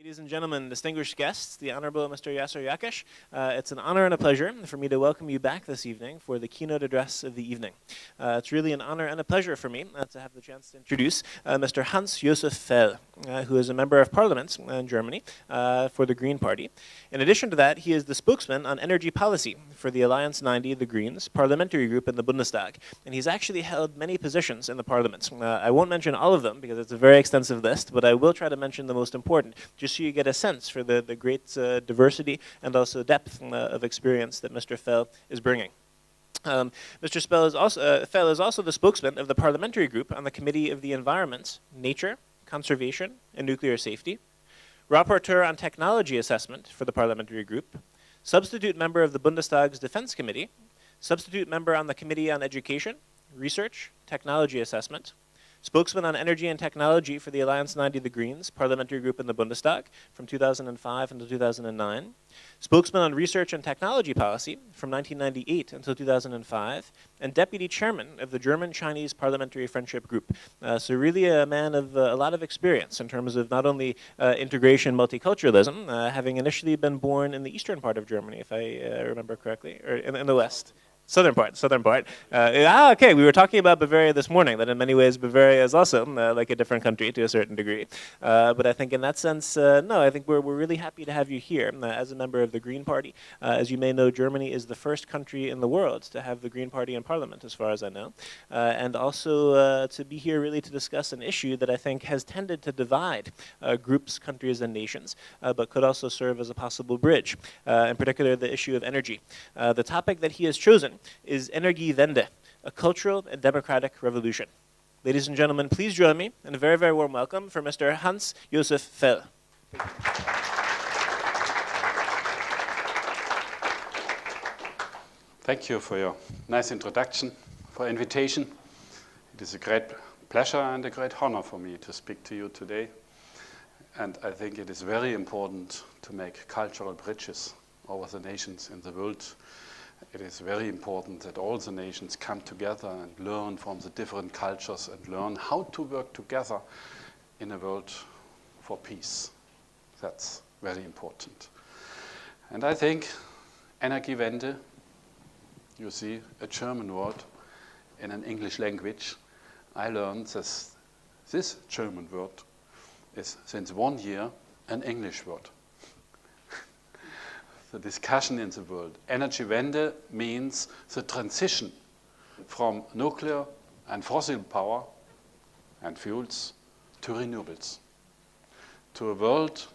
Ladies and gentlemen, distinguished guests, the Honorable Mr. Yasser Yakesh, it's an honor and a pleasure for me to welcome you back this evening for the keynote address of the evening. It's really an honor and a pleasure for me to have the chance to introduce Mr. Hans-Josef who is a member of parliament in Germany for the Green Party. In addition to that, he is the spokesman on energy policy for the Alliance 90, the Greens, parliamentary group in the Bundestag. And he's actually held many positions in the parliament. I won't mention all of them because it's a very extensive list, but I will try to mention the most important, just so you get a sense for the great diversity and also depth of experience that Mr. Fell is bringing. Mr. Fell is also the spokesman of the parliamentary group on the Committee of the Environment, Nature, Conservation, and Nuclear Safety, rapporteur on technology assessment for the parliamentary group, substitute member of the Bundestag's Defense Committee, substitute member on the Committee on Education, Research, Technology Assessment, spokesman on energy and technology for the Alliance 90, the Greens, parliamentary group in the Bundestag from 2005 until 2009, spokesman on research and technology policy from 1998 until 2005, and deputy chairman of the German-Chinese Parliamentary Friendship Group. So really a man of a lot of experience in terms of not only integration, multiculturalism, having initially been born in the eastern part of Germany, if I remember correctly, or in the west. Southern part. Okay, we were talking about Bavaria this morning, that in many ways Bavaria is also like a different country to a certain degree. But I think in that sense, no, I think we're really happy to have you here as a member of the Green Party. As you may know, Germany is the first country in the world to have the Green Party in parliament, as far as I know. And also to be here really to discuss an issue that I think has tended to divide groups, countries, and nations, but could also serve as a possible bridge, in particular the issue of energy. The topic that he has chosen is Energiewende, a cultural and democratic revolution. Ladies and gentlemen, please join me in a very, very warm welcome for Mr. Hans-Josef Fell. Thank you for your nice introduction, for invitation. It is a great pleasure and a great honor for me to speak to you today. And I think it is very important to make cultural bridges over the nations in the world. It is very important that all the nations come together and learn from the different cultures and learn how to work together in a world for peace. That's very important. And I think Energiewende, you see a German word in an English language. I learned that this German word is since 1 year an English word. The discussion in the world. Energiewende means the transition from nuclear and fossil power and fuels to renewables, to a world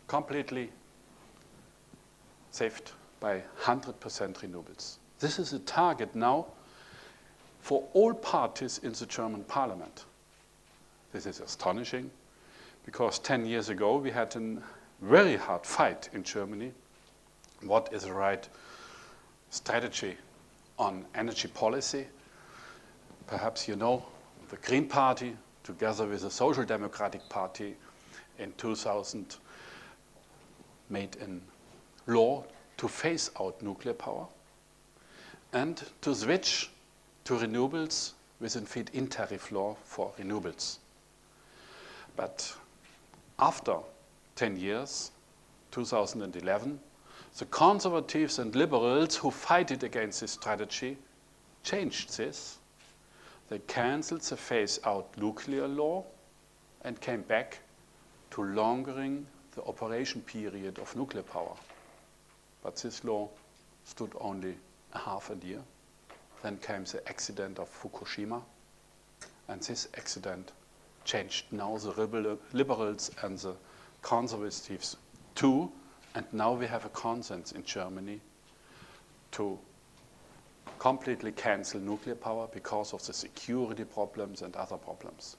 completely saved by 100% renewables. This is a target now for all parties in the German parliament. This is astonishing because 10 years ago we had a very hard fight in Germany. What is the right strategy on energy policy? Perhaps you know the Green Party, together with the Social Democratic Party, in 2000 made a law to phase out nuclear power and to switch to renewables with a feed-in tariff law for renewables. But after 10 years, 2011, the conservatives and liberals who fight it against this strategy changed this. They cancelled the phase-out nuclear law and came back to longering the operation period of nuclear power. But this law stood only a half a year. Then came the accident of Fukushima, and this accident changed now the liberals and the conservatives too. And now we have a consensus in Germany to completely cancel nuclear power because of the security problems and other problems.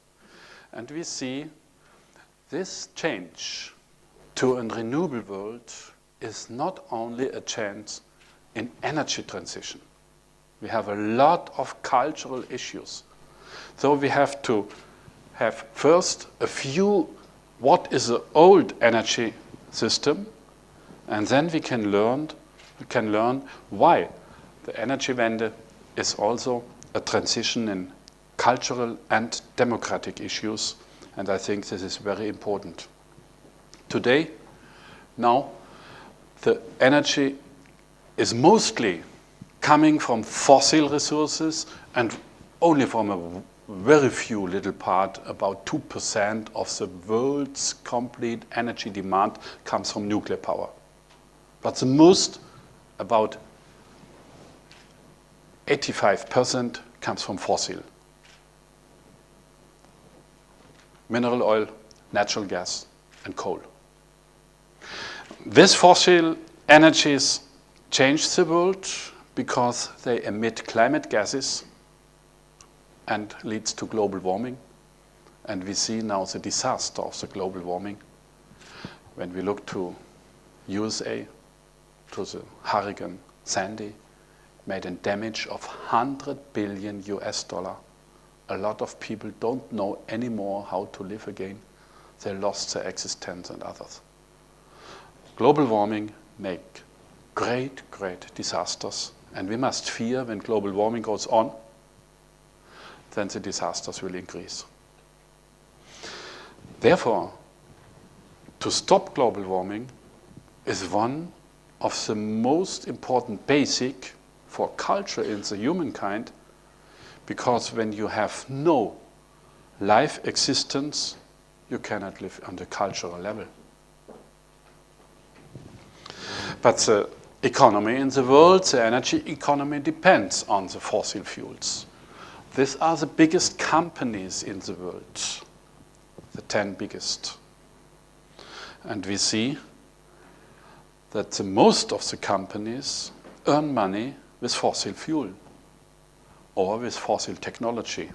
And we see this change to a renewable world is not only a chance in energy transition. We have a lot of cultural issues. So we have to have first a view what is the old energy system, and then we can learn why the Energiewende is also a transition in cultural and democratic issues, and I think this is very important Today, now, the energy is mostly coming from fossil resources and only from a very few little part, about 2% of the world's complete energy demand comes from nuclear power. But the most, about 85% comes from fossil. Mineral oil, natural gas, and coal. These fossil energies change the world because they emit climate gases and leads to global warming. And we see now the disaster of the global warming. When we look to USA, to the Hurricane Sandy, made a damage of 100 billion US dollar. A lot of people don't know anymore how to live again. They lost their existence and others. Global warming make great, great disasters. And we must fear when global warming goes on, then the disasters will increase. Therefore, to stop global warming is one of the most important basic for culture in the humankind, because when you have no life existence, you cannot live on the cultural level. But the economy in the world, the energy economy, depends on the fossil fuels. These are the biggest companies in the world, the 10 biggest. And we see that the most of the companies earn money with fossil fuel or with fossil technology.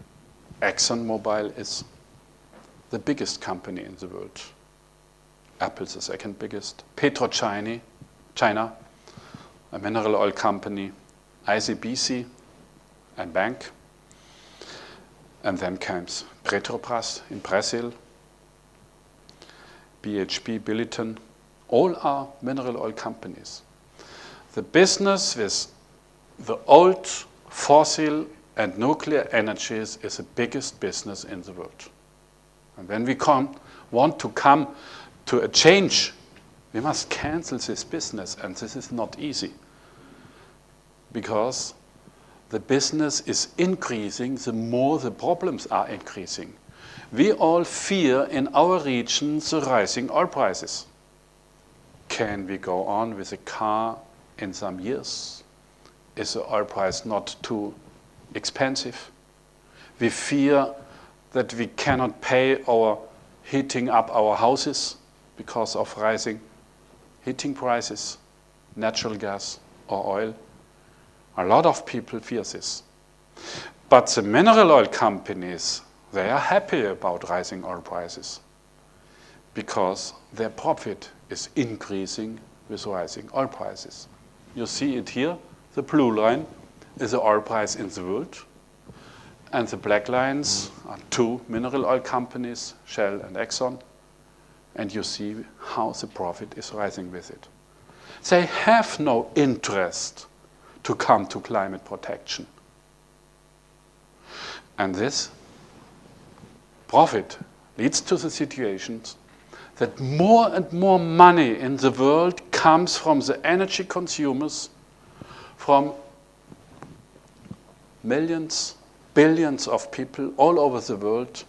ExxonMobil is the biggest company in the world. Apple's the second biggest. PetroChina, China, a mineral oil company. ICBC, a bank. And then comes Petrobras in Brazil, BHP, Billiton. All are mineral oil companies. The business with the old fossil and nuclear energies is the biggest business in the world. And when we want to come to a change, we must cancel this business, and this is not easy. Because the business is increasing, the more the problems are increasing. We all fear in our region the rising oil prices. Can we go on with a car in some years? Is the oil price not too expensive? We fear that we cannot pay our heating up our houses because of rising heating prices, natural gas or oil. A lot of people fear this. But the mineral oil companies, they are happy about rising oil prices because their profit is increasing with rising oil prices. You see it here. The blue line is the oil price in the world. And the black lines are two mineral oil companies, Shell and Exxon. And you see how the profit is rising with it. They have no interest to come to climate protection. And this profit leads to the situations that more and more money in the world comes from the energy consumers, from millions, billions of people all over the world,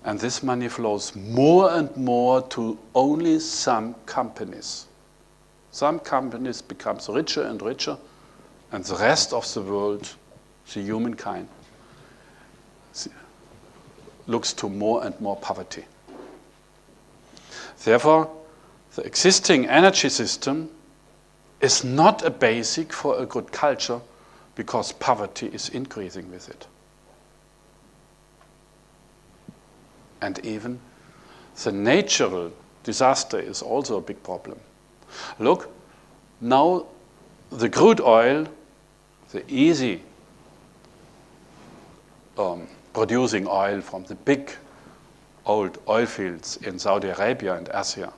and this money flows more and more to only some companies. Some companies become richer and richer, and the rest of the world, the humankind, looks to more and more poverty. Therefore, the existing energy system is not a basic for a good culture because poverty is increasing with it. And even the natural disaster is also a big problem. Look, now the crude oil, the easy producing oil from the big old oil fields in Saudi Arabia and Asia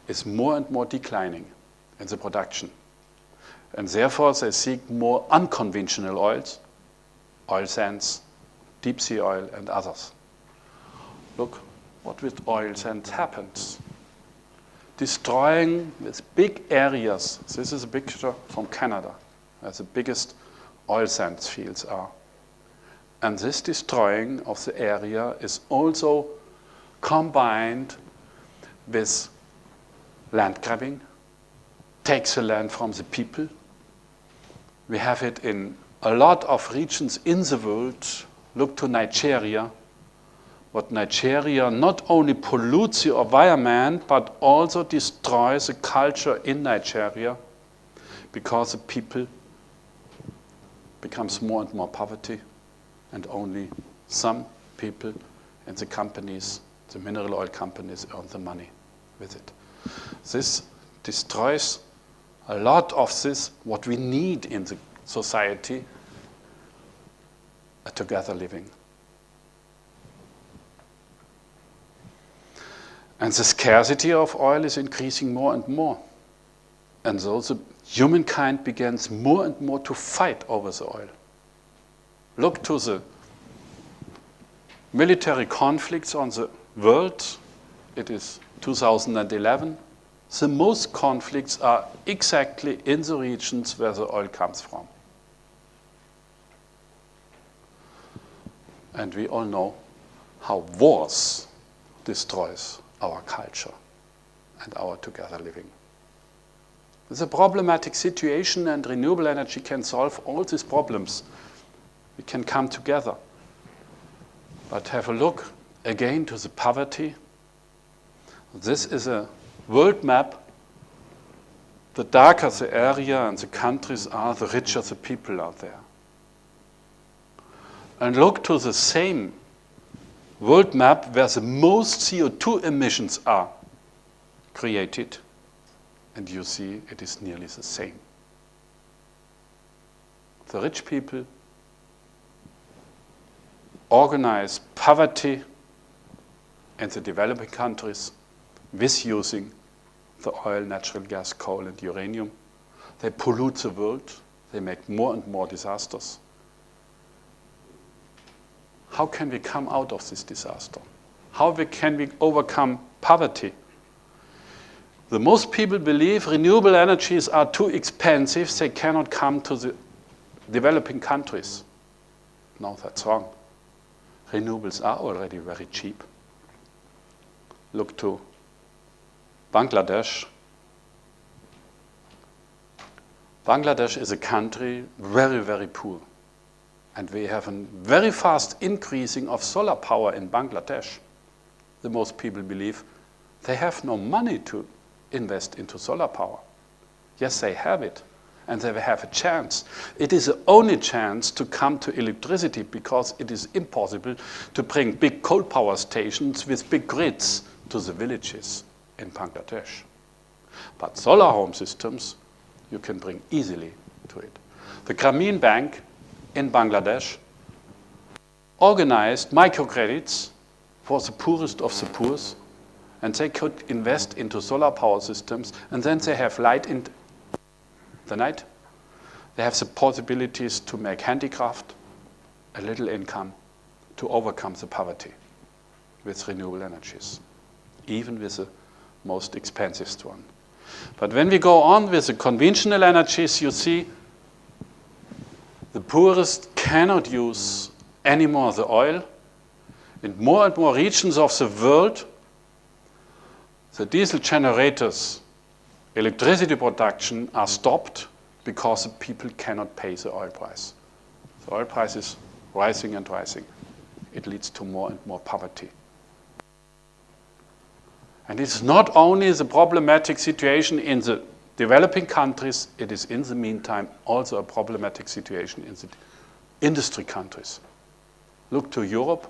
is more and more declining in the production. And therefore they seek more unconventional oils, oil sands, deep sea oil and others. Look what with oil sands happens. destroying with big areas. This is a picture from Canada, where the biggest oil sands fields are. And this destroying of the area is also combined with land grabbing, takes the land from the people. We have it in a lot of regions in the world. Look to Nigeria. What Nigeria not only pollutes the environment, but also destroys the culture in Nigeria, because the people becomes more and more poverty, and only some people and the companies, the mineral oil companies, earn the money with it. This destroys a lot of this, what we need in the society, a together living. And the scarcity of oil is increasing more and more. And so the humankind begins more and more to fight over the oil. Look to the military conflicts on the world. It is 2011. The most conflicts are exactly in the regions where the oil comes from. And we all know how wars destroys our culture and our together living. It's a problematic situation, and renewable energy can solve all these problems. We can come together. But have a look again to the poverty. This is a world map. The darker the area and the countries are, the richer the people are there. And look to the same world map where the most CO2 emissions are created, and you see it is nearly the same. The rich people organize poverty in the developing countries with using the oil, natural gas, coal, and uranium. They pollute the world. They make more and more disasters. How can we come out of this disaster? How can we overcome poverty? The most people believe renewable energies are too expensive. They cannot come to the developing countries. No, that's wrong. Renewables are already very cheap. Look to Bangladesh. Bangladesh is a country very, very poor. And we have a very fast increasing of solar power in Bangladesh. The most people believe they have no money to invest into solar power. Yes, they have it, and they have a chance. It is the only chance to come to electricity, because it is impossible to bring big coal power stations with big grids to the villages in Bangladesh. But solar home systems, you can bring easily to it. The Grameen Bank in Bangladesh organized microcredits for the poorest of the poor, and they could invest into solar power systems, and then they have light in the night. They have the possibilities to make handicraft, a little income, to overcome the poverty with renewable energies, even with the most expensive one. But when we go on with the conventional energies, you see the poorest cannot use anymore the oil. In more and more regions of the world, the diesel generators, electricity production are stopped because the people cannot pay the oil price. The oil price is rising and rising. It leads to more and more poverty. And it's not only the problematic situation in the developing countries, it is in the meantime also a problematic situation in the industry countries. Look to Europe.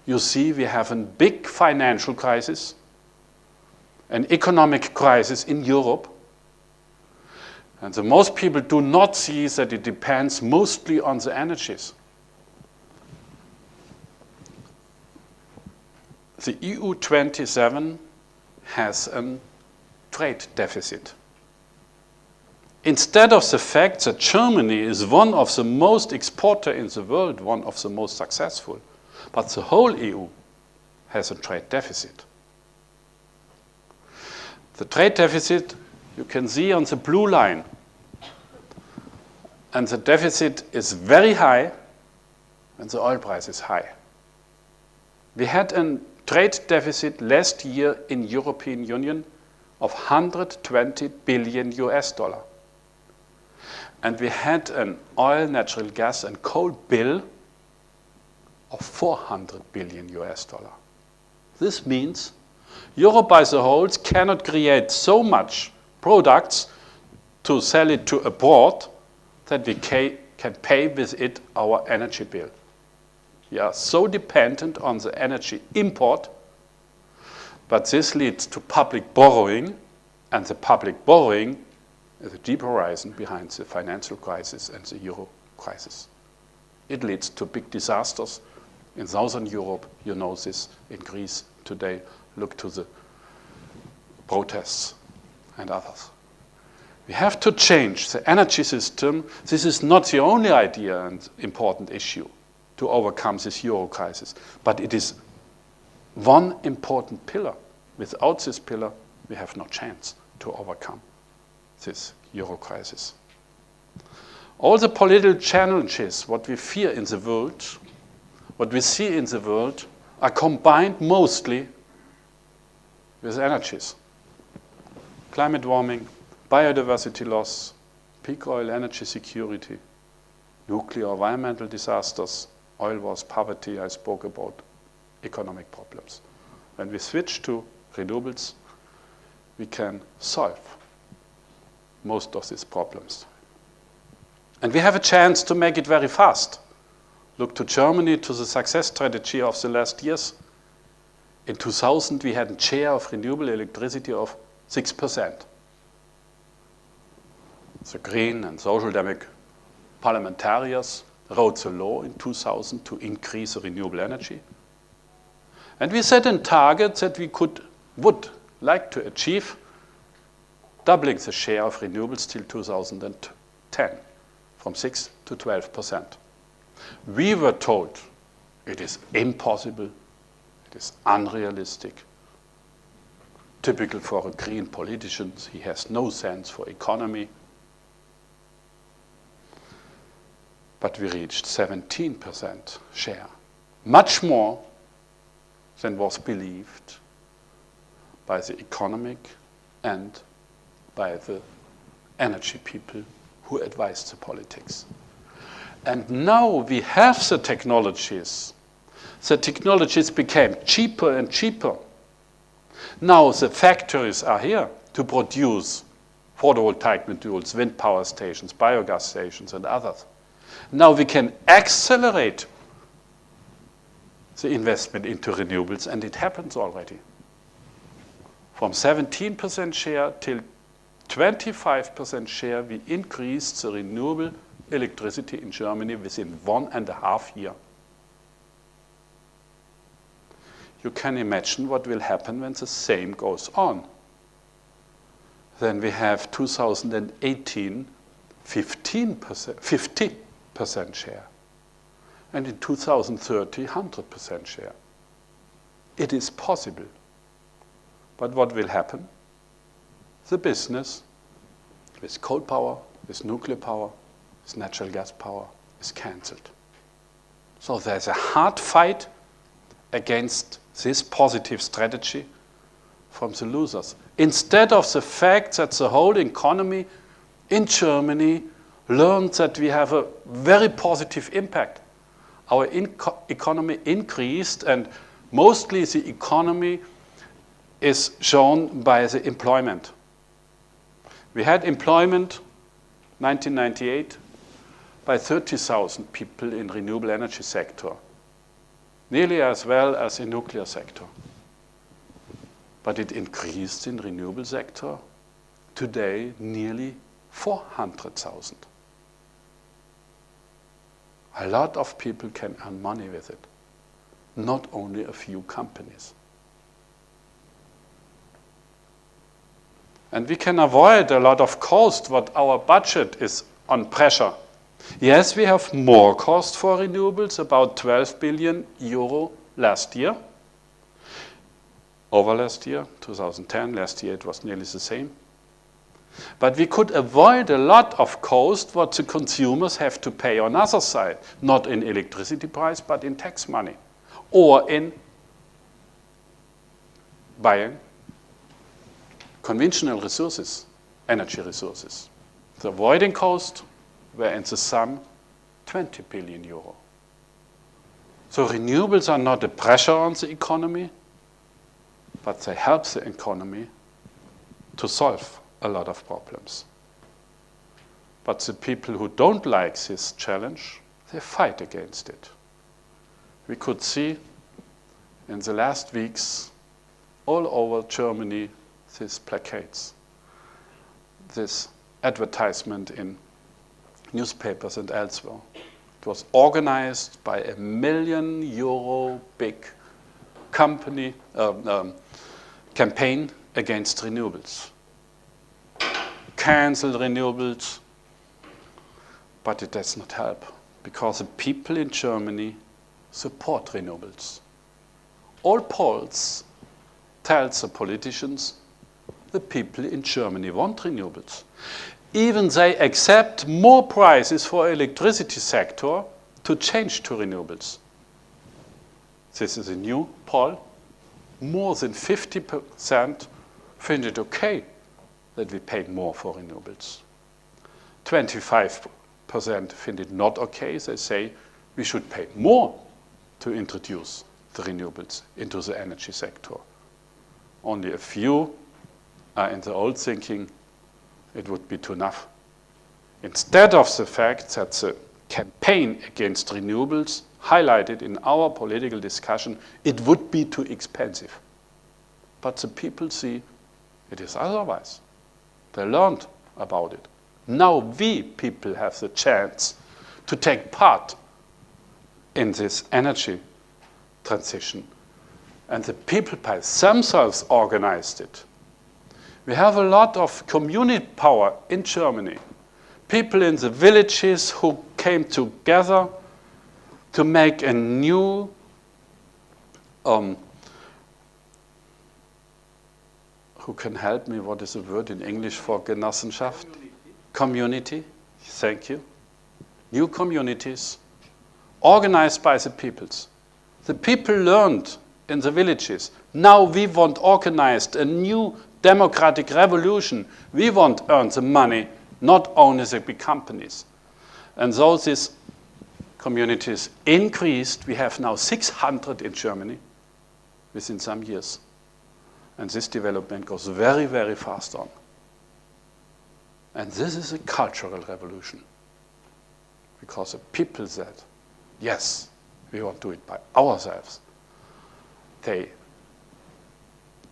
You see we have a big financial crisis, an economic crisis in Europe. And the most people do not see that it depends mostly on the energies. The EU 27 has a trade deficit. Instead of the fact that Germany is one of the most exporter in the world, one of the most successful, but the whole EU has a trade deficit. The trade deficit you can see on the blue line. And the deficit is very high and the oil price is high. We had a trade deficit last year in European Union of 120 billion US dollar. And we had an oil, natural gas and coal bill of 400 billion US dollar. This means Europe as a whole cannot create so much products to sell it to abroad that we can pay with it our energy bill. We are so dependent on the energy import, but this leads to public borrowing, and the public borrowing is a deep horizon behind the financial crisis and the euro crisis. It leads to big disasters in Southern Europe. You know this in Greece today. Look to the protests and others. We have to change the energy system. This is not the only idea and important issue to overcome this euro crisis, but it is one important pillar. Without this pillar, we have no chance to overcome this euro crisis. All the political challenges, what we fear in the world, what we see in the world, are combined mostly with energies. Climate warming, biodiversity loss, peak oil energy security, nuclear environmental disasters, oil wars, poverty, I spoke about, economic problems. When we switch to renewables, we can solve most of these problems. And we have a chance to make it very fast. Look to Germany, to the success strategy of the last years. In 2000, we had a share of renewable electricity of 6%. The Green and Social Democratic parliamentarians wrote the law in 2000 to increase renewable energy. And we set a target that we would like to achieve, doubling the share of renewables till 2010, from 6 to 12%. We were told it is impossible, it is unrealistic. Typical for a green politician, he has no sense for economy. But we reached 17% share, much more than was believed by the economic and by the energy people who advised the politics. And now we have the technologies. The technologies became cheaper and cheaper. Now the factories are here to produce photovoltaic modules, wind power stations, biogas stations, and others. Now we can accelerate the investment into renewables, and it happens already. From 17% share till 25% share, we increased the renewable electricity in Germany within 1.5 years. You can imagine what will happen when the same goes on. Then we have 2018, 50% share. And in 2030, 100% share. It is possible. But what will happen? The business with coal power, with nuclear power, with natural gas power is cancelled. So there's a hard fight against this positive strategy from the losers. Instead of the fact that the whole economy in Germany learned that we have a very positive impact. Our economy increased, and mostly the economy is shown by the employment. We had employment 1998 by 30,000 people in renewable energy sector, nearly as well as in nuclear sector. But it increased in renewable sector, today nearly 400,000. A lot of people can earn money with it, not only a few companies. And we can avoid a lot of cost what our budget is on pressure. Yes, we have more cost for renewables, about 12 billion euro last year. over last year, 2010. Last year it was nearly the same. But we could avoid a lot of cost what the consumers have to pay on the other side, not in electricity price, but in tax money, or in buying conventional resources, energy resources. The avoiding cost were in the sum 20 billion euro. So renewables are not a pressure on the economy, but they help the economy to solve a lot of problems. But the people who don't like this challenge, they fight against it. We could see in the last weeks all over Germany these placards, this advertisement in newspapers and elsewhere. It was organized by a €1 million big company campaign against renewables. Cancel renewables, but it does not help because the people in Germany support renewables. All polls tell the politicians the people in Germany want renewables. Even they accept more prices for electricity sector to change to renewables. This is a new poll. More than 50% find it okay that we pay more for renewables. 25% find it not okay. They say we should pay more to introduce the renewables into the energy sector. Only a few are in the old thinking it would be too enough. Instead of the fact that the campaign against renewables highlighted in our political discussion, it would be too expensive. But the people see it is otherwise. They learned about it. Now we people have the chance to take part in this energy transition. And the people by themselves organized it. We have a lot of community power in Germany. People in the villages who came together to make a new who can help me? What is the word in English for Genossenschaft? Community. Thank you. New communities organized by the peoples. The people learned in the villages. Now we want organized a new democratic revolution. We want to earn the money, not only the big companies. And so these communities increased. We have now 600 in Germany within some years. And this development goes very, very fast on. And this is a cultural revolution. Because the people said, yes, we want to do it by ourselves. They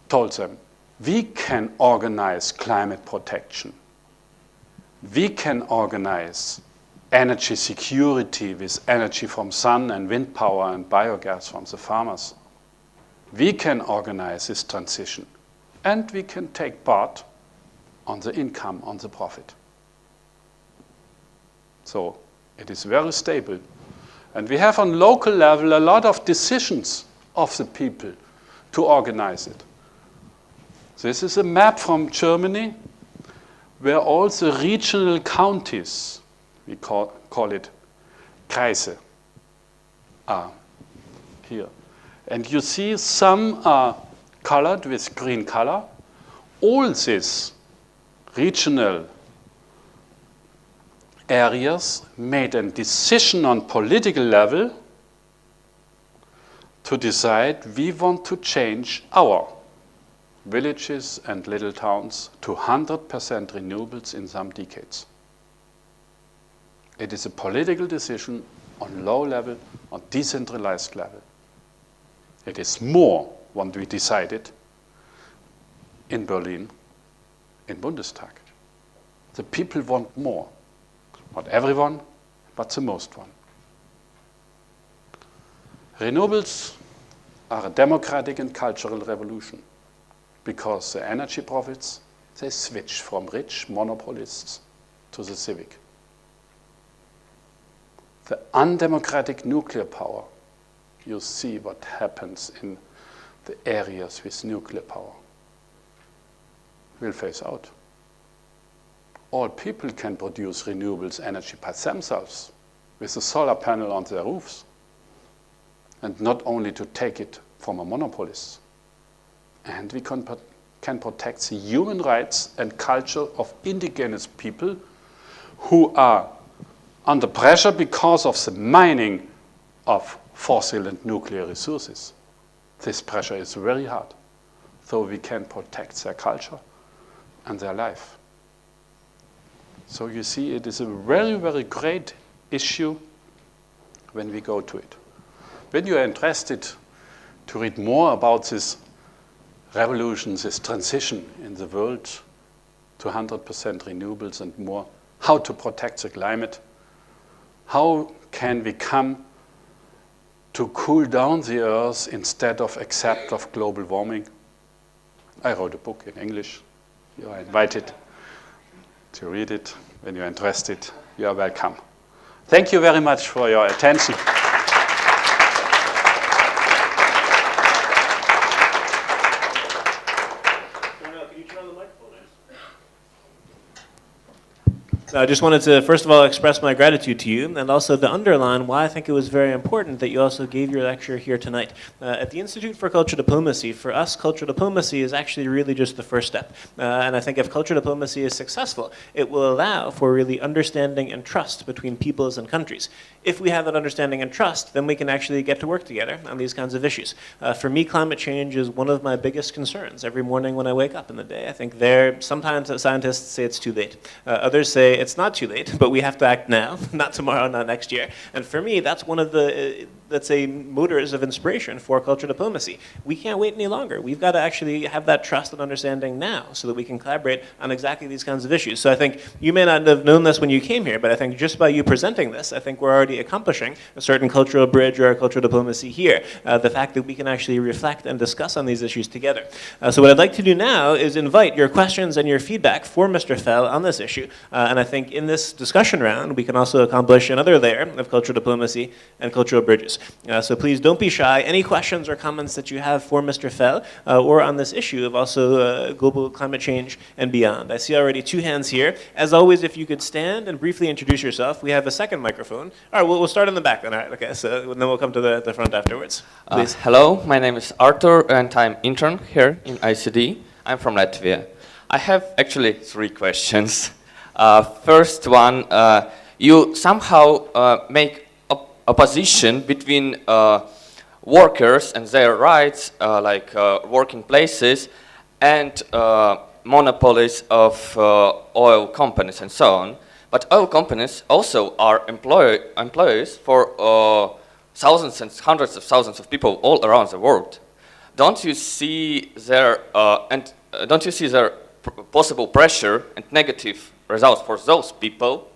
told them, we can organize climate protection. We can organize energy security with energy from sun and wind power and biogas from the farmers. We can organize this transition. And we can take part on the income, on the profit. So it is very stable. And we have on local level a lot of decisions of the people to organize it. This is a map from Germany where all the regional counties, we call it Kreise, are here. And you see some are colored with green color. All these regional areas made a decision on political level to decide we want to change our villages and little towns to 100% renewables in some decades. It is a political decision on low level, on decentralized level. It is more what we decided in Berlin, in Bundestag. The people want more. Not everyone, but the most one. Renewables are a democratic and cultural revolution because the energy profits, they switch from rich monopolists to the civic. The undemocratic nuclear power, you see what happens in the areas with nuclear power will phase out. All people can produce renewables energy by themselves with a solar panel on their roofs, and not only to take it from a monopolist. And we can protect the human rights and culture of indigenous people who are under pressure because of the mining of fossil and nuclear resources. This pressure is very hard, so we can protect their culture and their life. So you see, it is a very, very great issue when we go to it. When you are interested to read more about this revolution, this transition in the world to 100% renewables and more, how to protect the climate, how can we come to cool down the earth instead of accept of global warming. I wrote a book in English. You are invited to read it. When you're interested, you are welcome. Thank you very much for your attention. I just wanted to, first of all, express my gratitude to you, and also to underline why I think it was very important that you also gave your lecture here tonight. At the Institute for Cultural Diplomacy, for us, cultural diplomacy is actually really just the first step. And I think if cultural diplomacy is successful, it will allow for really understanding and trust between peoples and countries. If we have that understanding and trust, then we can actually get to work together on these kinds of issues. For me, climate change is one of my biggest concerns every morning when I wake up in the day. I think sometimes scientists say it's too late. Others say it's not too late, but we have to act now, not tomorrow, not next year. And for me, that's one of the, let's say, motors of inspiration for cultural diplomacy. We can't wait any longer. We've got to actually have that trust and understanding now so that we can collaborate on exactly these kinds of issues. So I think you may not have known this when you came here, but I think just by you presenting this, I think we're already accomplishing a certain cultural bridge or cultural diplomacy here. The fact that we can actually reflect and discuss on these issues together. So what I'd like to do now is invite your questions and your feedback for Mr. Fell on this issue. And I think in this discussion round, we can also accomplish another layer of cultural diplomacy and cultural bridges. So please don't be shy. Any questions or comments that you have for Mr. Fell or on this issue of also global climate change and beyond. I see already two hands here. As always, if you could stand and briefly introduce yourself. We have a second microphone. All right, we'll start in the back then. All right, okay, so then we'll come to the front afterwards. Please. Hello, my name is Arthur and I'm intern here in ICD. I'm from Latvia. I have actually 3 questions. First one, you somehow make opposition between workers and their rights, like working places, and monopolies of oil companies and so on. But oil companies also are employers for thousands and hundreds of thousands of people all around the world. Don't you see their possible pressure and negative results for those people?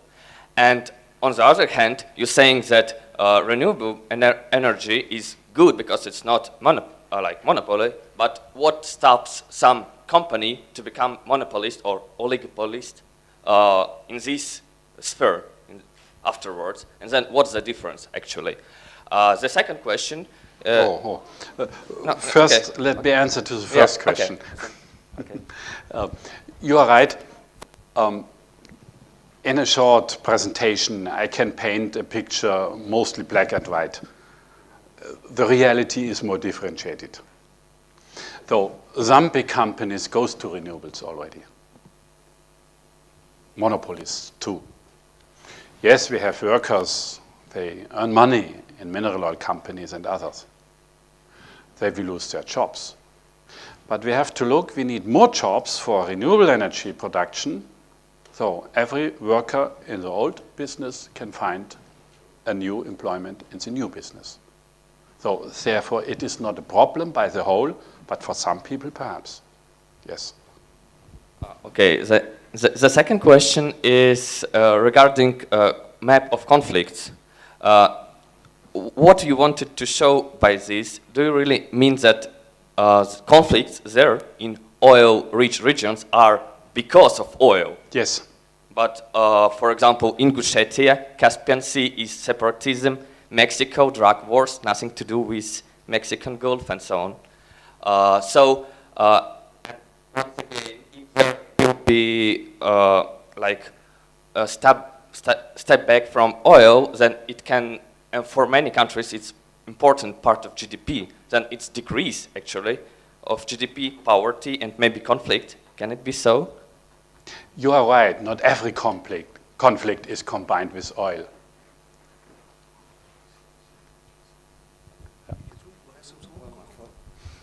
And on the other hand, you're saying that renewable energy is good because it's not like monopoly, but what stops some company to become monopolist or oligopolist in this sphere afterwards? And then what's the difference actually? The second question. First, okay. Let me answer to the first question. Okay. You are right. In a short presentation, I can paint a picture mostly black and white. The reality is more differentiated. Though some big companies goes to renewables already. Monopolists too. Yes, we have workers. They earn money in mineral oil companies and others. They will lose their jobs. But we have to look, we need more jobs for renewable energy production. So every worker in the old business can find a new employment in the new business. So therefore, it is not a problem by the whole, but for some people, perhaps. Yes. Okay. The second question is regarding map of conflicts. What you wanted to show by this? Do you really mean that conflicts there in oil-rich regions are because of oil? Yes. But, for example, Ingushetia, Caspian Sea is separatism, Mexico, drug wars, nothing to do with Mexican Gulf and so on. So basically, if there will be like a step back from oil, then it can, and for many countries, it's important part of GDP. Then it's decrease actually of GDP, poverty, and maybe conflict. Can it be so? You are right. Not every conflict is combined with oil.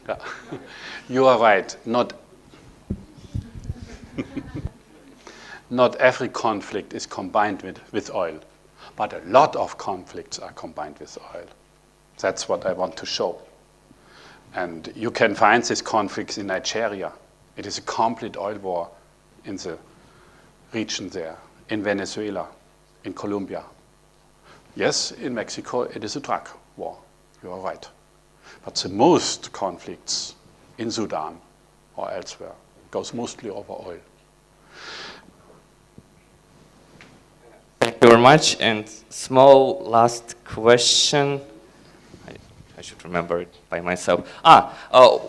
Yeah. You are right. Not every conflict is combined with oil, but a lot of conflicts are combined with oil. That's what I want to show. And you can find these conflicts in Nigeria. It is a complete oil war in the region there, in Venezuela, in Colombia. Yes, in Mexico it is a drug war. You are right. But the most conflicts in Sudan or elsewhere goes mostly over oil. Thank you very much. And small last question. I should remember it by myself.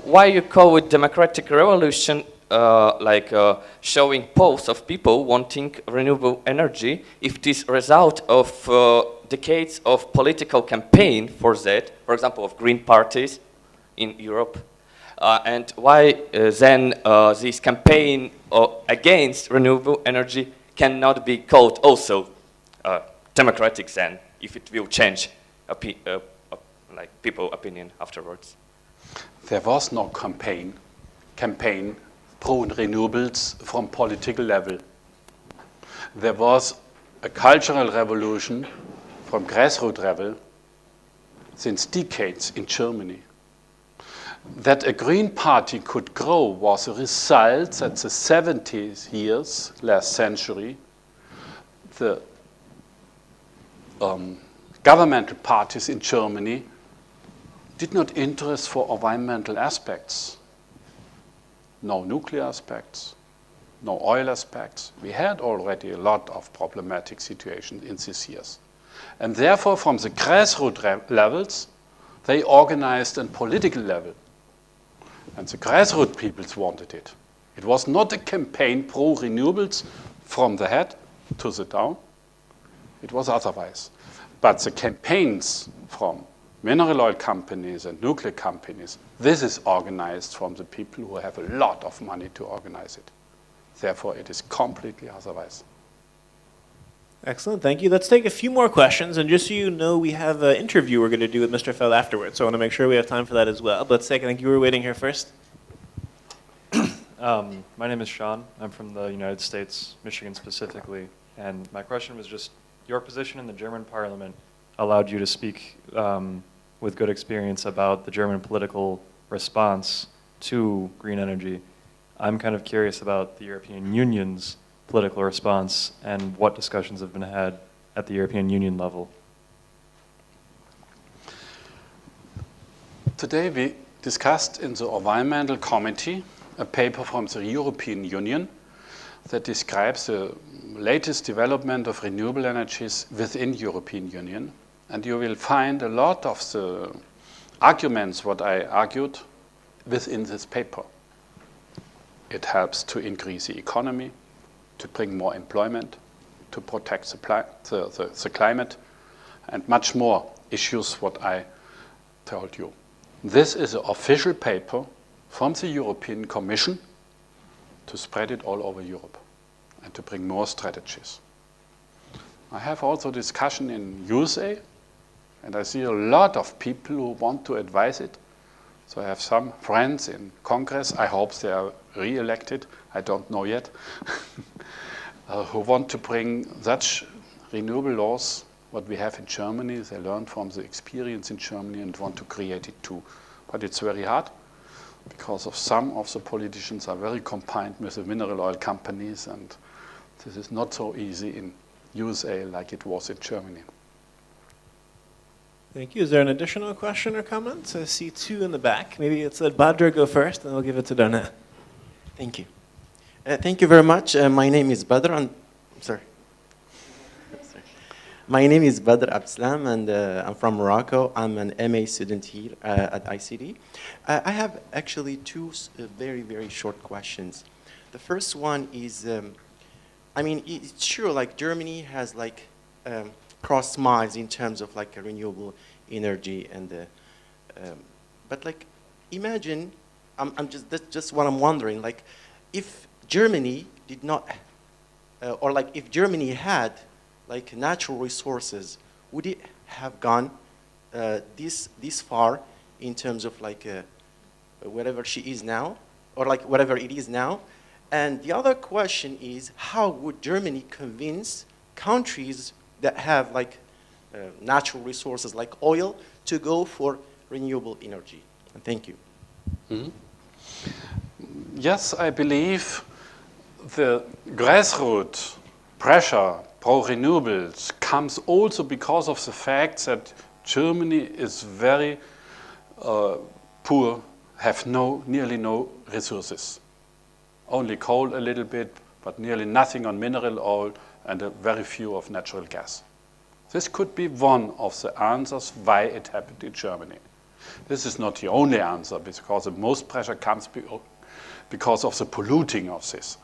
Why you call it democratic revolution, showing posts of people wanting renewable energy, if it is result of decades of political campaign for that, for example, of green parties in Europe? And why then this campaign against renewable energy cannot be called also democratic then, if it will change people's opinion afterwards? There was no campaign pro-renewables from political level. There was a cultural revolution from grassroots level since decades in Germany. That a Green Party could grow was a result that the 70s years, last century, the governmental parties in Germany did not interest for environmental aspects. No nuclear aspects, no oil aspects. We had already a lot of problematic situations in these years. And therefore, from the grassroots levels, they organized a political level. And the grassroots peoples wanted it. It was not a campaign pro-renewables from the head to the down. It was otherwise. But the campaigns from mineral oil companies and nuclear companies, this is organized from the people who have a lot of money to organize it. Therefore, it is completely otherwise. Excellent, thank you. Let's take a few more questions, and just so you know, we have an interview we're going to do with Mr. Feld afterwards, so I want to make sure we have time for that as well. But let's take, I think you were waiting here first. My name is Sean. I'm from the United States, Michigan specifically, and my question was just, your position in the German parliament allowed you to speak with good experience about the German political response to green energy. I'm kind of curious about the European Union's political response and what discussions have been had at the European Union level. Today we discussed in the Environmental Committee a paper from the European Union that describes the latest development of renewable energies within European Union. And you will find a lot of the arguments what I argued within this paper. It helps to increase the economy, to bring more employment, to protect the climate, and much more issues what I told you. This is an official paper from the European Commission to spread it all over Europe and to bring more strategies. I have also discussion in USA, and I see a lot of people who want to advise it. So I have some friends in Congress, I hope they are re-elected, I don't know yet, who want to bring such renewable laws, what we have in Germany. They learned from the experience in Germany and want to create it too. But it's very hard, because of some of the politicians are very combined with the mineral oil companies, and this is not so easy in USA like it was in Germany. Thank you. Is there an additional question or comment? I see two in the back. Maybe it's let Badr go first, and we'll give it to Darna. Thank you. Thank you very much. My name is Badr. My name is Badr Abdeslam, and I'm from Morocco. I'm an MA student here at ICD. I have actually two very, very short questions. The first one is, I mean, it's true, like Germany has like crossed miles in terms of like a renewable energy, and but like imagine, that's just what I'm wondering, like if Germany did not, or like if Germany had like natural resources, would it have gone this far in terms of like whatever she is now, or like whatever it is now? And the other question is, how would Germany convince countries that have like natural resources like oil to go for renewable energy? And thank you. Mhm. Yes, I believe the grassroots pressure pro-renewables comes also because of the fact that Germany is very poor, have nearly no resources. Only coal a little bit, but nearly nothing on mineral oil and a very few of natural gas. This could be one of the answers why it happened in Germany. This is not the only answer, because the most pressure comes because of the polluting of this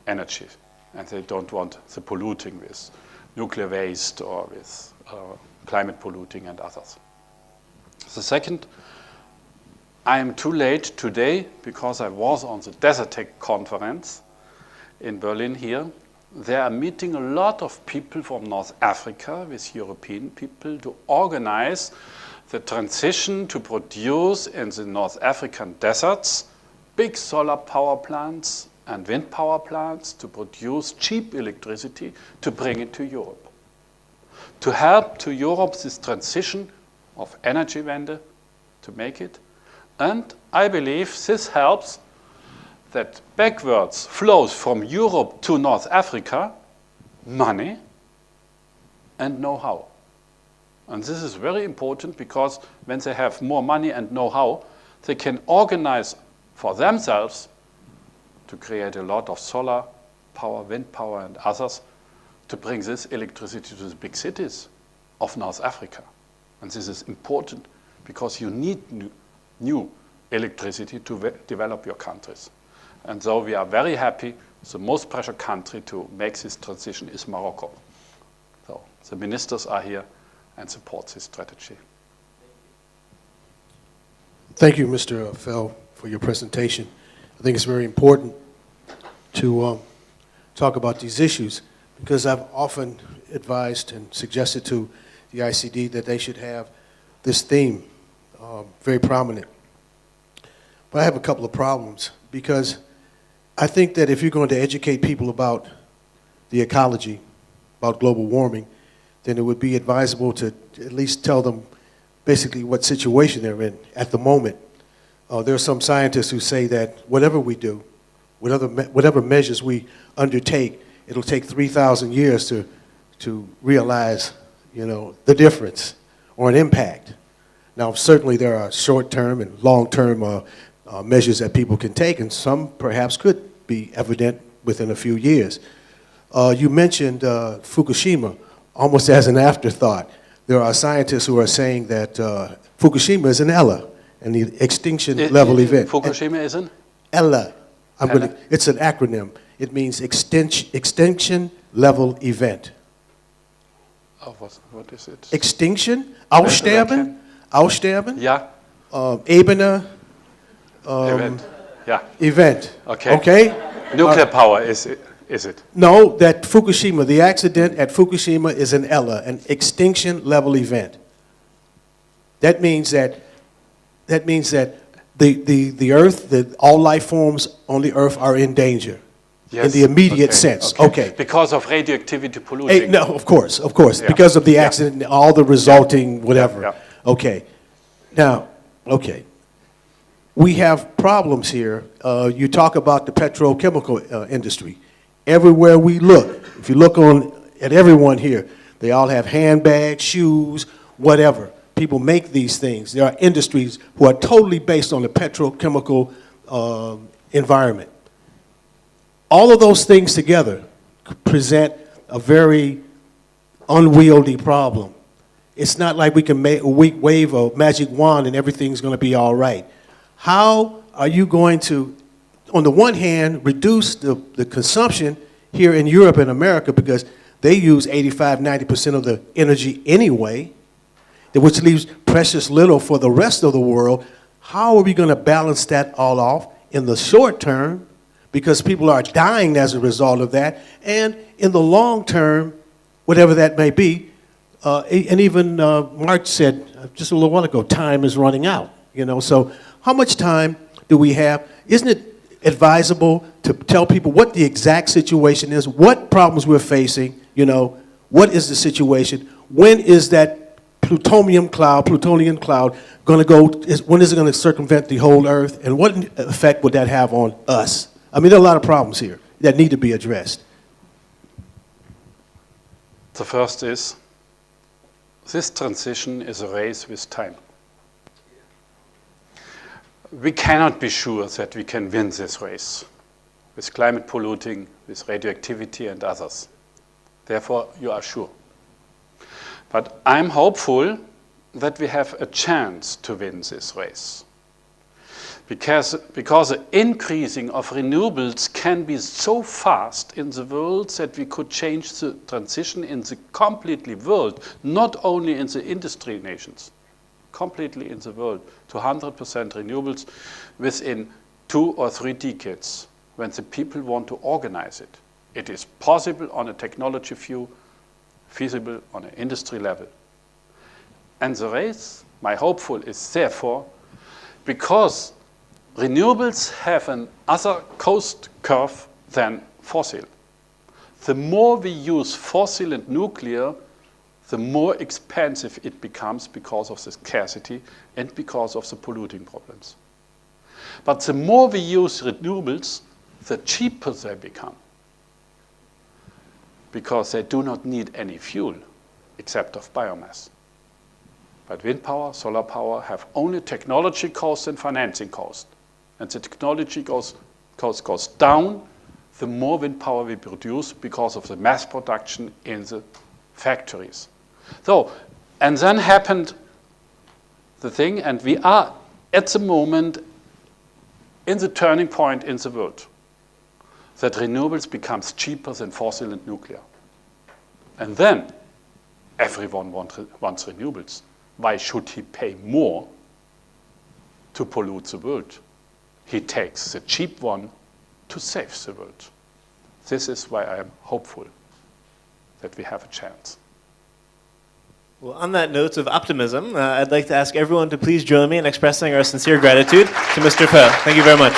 energy. And they don't want the polluting with nuclear waste or with climate polluting and others. The second, I am too late today because I was on the Desertec conference in Berlin here. They are meeting a lot of people from North Africa with European people to organize the transition to produce in the North African deserts big solar power plants and wind power plants to produce cheap electricity to bring it to Europe. To help to Europe this transition of Energiewende, to make it. And I believe this helps that backwards flows from Europe to North Africa money and know-how. And this is very important because when they have more money and know-how, they can organize for themselves to create a lot of solar power, wind power, and others to bring this electricity to the big cities of North Africa. And this is important because you need new electricity to develop your countries. And so we are very happy. The most pressure country to make this transition is Morocco. So the ministers are here and support this strategy. Thank you, Mr. Fell, for your presentation. I think it's very important to talk about these issues because I've often advised and suggested to the ICD that they should have this theme very prominent. But I have a couple of problems because I think that if you're going to educate people about the ecology, about global warming, then it would be advisable to at least tell them basically what situation they're in at the moment. There are some scientists who say that whatever we do, whatever measures we undertake, it'll take 3,000 years to realize, you know, the difference or an impact. Now, certainly there are short-term and long-term measures that people can take, and some perhaps could be evident within a few years. You mentioned Fukushima almost as an afterthought. There are scientists who are saying that Fukushima is an ELA, and the extinction level event. Fukushima is an? ELA. It's an acronym. It means extinction level event. Oh, what is it? Extinction, Aussterben, Aussterben, Yeah. Ebene, Event. Yeah. event. Okay. Okay? Nuclear power is it? No, that Fukushima, the accident at Fukushima is an ELA, an extinction level event. That means that the Earth, that all life forms on the Earth are in danger. Yes. In the immediate sense. Okay. Because of radioactivity polluting. No, of course, Yeah. because of the accident, and all the resulting whatever. Yeah. Okay. Now, okay. We have problems here. You talk about the petrochemical industry. Everywhere we look, if you look at everyone here, they all have handbags, shoes, whatever. People make these things. There are industries who are totally based on the petrochemical environment. All of those things together present a very unwieldy problem. It's not like we can wave a magic wand and everything's going to be all right. How are you going to, on the one hand, reduce the consumption here in Europe and America, because they use 85–90% of the energy anyway, which leaves precious little for the rest of the world? How are we going to balance that all off in the short term, because people are dying as a result of that, and in the long term, whatever that may be? And even Mark said just a little while ago, time is running out. So how much time do we have? Isn't it advisable to tell people what the exact situation is, what problems we're facing, what is the situation, when is that plutonium cloud going to go, when is it going to circumvent the whole Earth, and what effect would that have on us? I mean, there are a lot of problems here that need to be addressed. The first is, this transition is a race with time. We cannot be sure that we can win this race with climate polluting, with radioactivity and others. Therefore, you are sure. But I'm hopeful that we have a chance to win this race. Because the increasing of renewables can be so fast in the world that we could change the transition in the completely world, not only in the industry nations, completely in the world, to 100% renewables within 2 or 3 decades, when the people want to organize it. It is possible on a technology view, feasible on an industry level. And the race, my hopeful, is therefore, because renewables have an other cost curve than fossil. The more we use fossil and nuclear, the more expensive it becomes because of the scarcity and because of the polluting problems. But the more we use renewables, the cheaper they become, because they do not need any fuel except of biomass. But wind power, solar power have only technology cost and financing cost. And the technology cost goes down the more wind power we produce because of the mass production in the factories. So, and then happened the thing, and we are at the moment in the turning point in the world, that renewables becomes cheaper than fossil and nuclear. And then everyone wants renewables. Why should he pay more to pollute the world? He takes the cheap one to save the world. This is why I am hopeful that we have a chance. Well, on that note of optimism, I'd like to ask everyone to please join me in expressing our sincere gratitude to Mr. Fell. Thank you very much.